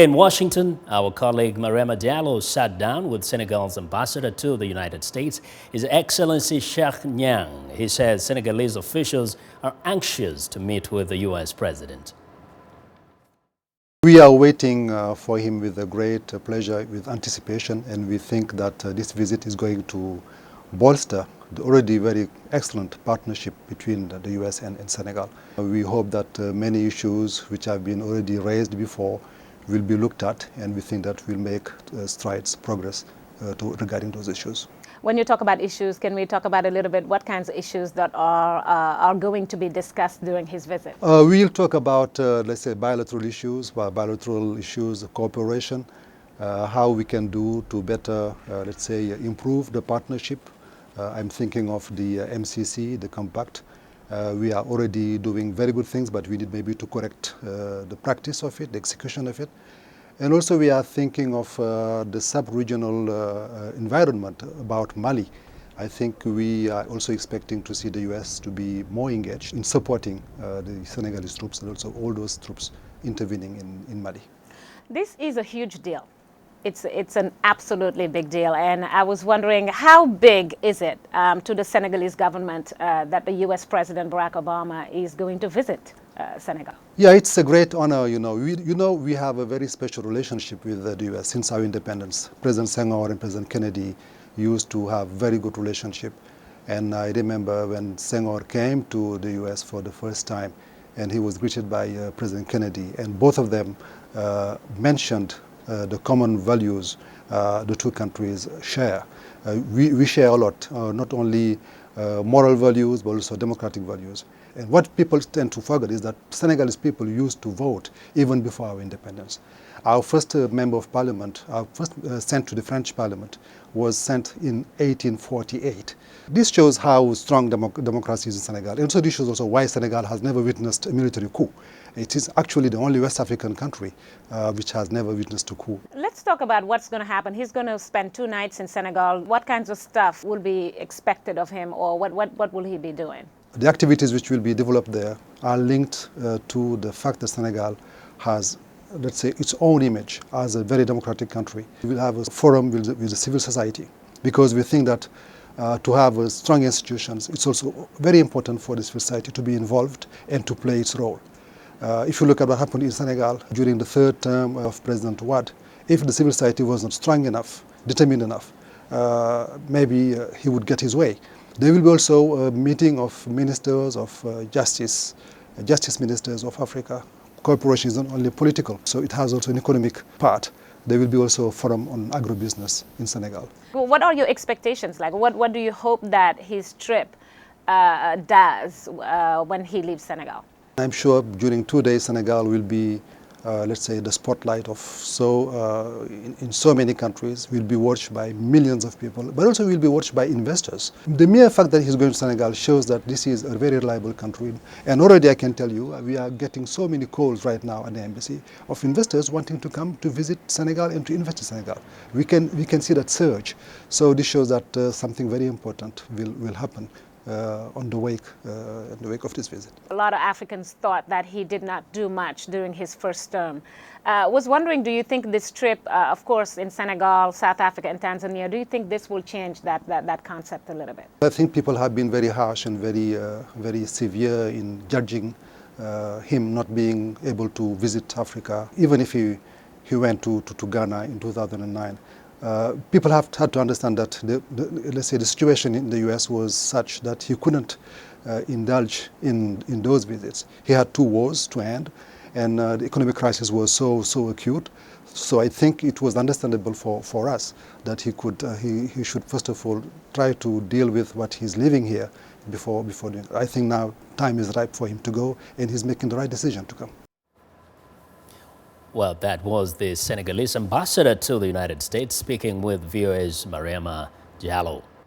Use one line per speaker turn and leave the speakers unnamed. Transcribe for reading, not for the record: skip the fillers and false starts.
In Washington, our colleague Mariama Diallo sat down with Senegal's ambassador to the United States, His Excellency Cheikh Niang. He says Senegalese officials are anxious to meet with the U.S. president.
We are waiting for him with a great pleasure, with anticipation, and we think that this visit is going to bolster the already very excellent partnership between the U.S. and Senegal. We hope that many issues which have been already raised before will be looked at, and we think that we'll make progress regarding those issues.
When you talk about issues, can we talk about a little bit what kinds of issues that are going to be discussed during his visit?
We'll talk about, let's say, bilateral issues, cooperation, how we can do to better, let's say, improve the partnership. I'm thinking of the MCC, the compact. We are already doing very good things, but we need maybe to correct the practice of it, the execution of it. And also we are thinking of the sub-regional environment about Mali. I think we are also expecting to see the US to be more engaged in supporting the Senegalese troops and also all those troops intervening in Mali.
This is a huge deal. It's an absolutely big deal, and I was wondering how big is it to the Senegalese government that the U.S. President Barack Obama is going to visit Senegal?
Yeah, it's a great honor. We have a very special relationship with the U.S. since our independence. President Senghor and President Kennedy used to have very good relationship, and I remember when Senghor came to the U.S. for the first time, and he was greeted by President Kennedy, and both of them mentioned the common values the two countries share. We share a lot, not only moral values, but also democratic values. And what people tend to forget is that Senegalese people used to vote even before our independence. Our first member of parliament, our first sent to the French parliament, was sent in 1848. This shows how strong democracy is in Senegal. And so this shows also why Senegal has never witnessed a military coup. It is actually the only West African country which has never witnessed a coup.
Let's talk about what's going to happen. He's going to spend 2 nights in Senegal. What kinds of stuff will be expected of him, or what will he be doing?
The activities which will be developed there are linked to the fact that Senegal has, let's say, its own image as a very democratic country. We will have a forum with the civil society, because we think that to have strong institutions, it's also very important for the civil society to be involved and to play its role. If you look at what happened in Senegal during the 3rd term of President Wade, if the civil society was not strong enough, determined enough, maybe he would get his way. There will be also a meeting of ministers of justice ministers of Africa. Cooperation is not only political, so it has also an economic part. There will be also a forum on agribusiness in Senegal.
Well, what are your expectations like? What do you hope that his trip does when he leaves Senegal?
I'm sure during 2 days Senegal will be, let's say, the spotlight of in so many countries, will be watched by millions of people, but also will be watched by investors. The mere fact that he's going to Senegal shows that this is a very reliable country. And already I can tell you, we are getting so many calls right now at the embassy of investors wanting to come to visit Senegal and to invest in Senegal. We can see that surge. So this shows that something very important will happen in the wake of this visit.
A lot of Africans thought that he did not do much during his first term. Was wondering, do you think this trip, of course, in Senegal, South Africa, and Tanzania, do you think this will change that concept a little bit?
I think people have been very harsh and very severe in judging him not being able to visit Africa, even if he went to Ghana in 2009. People have had to understand that let's say the situation in the US was such that he couldn't indulge in those visits. He had 2 wars to end, and the economic crisis was so acute. So I think it was understandable for us that he should first of all try to deal with what he's living here before doing. I think now time is ripe for him to go, and he's making the right decision to come.
Well, that was the Senegalese ambassador to the United States speaking with VOA's Mariama Diallo.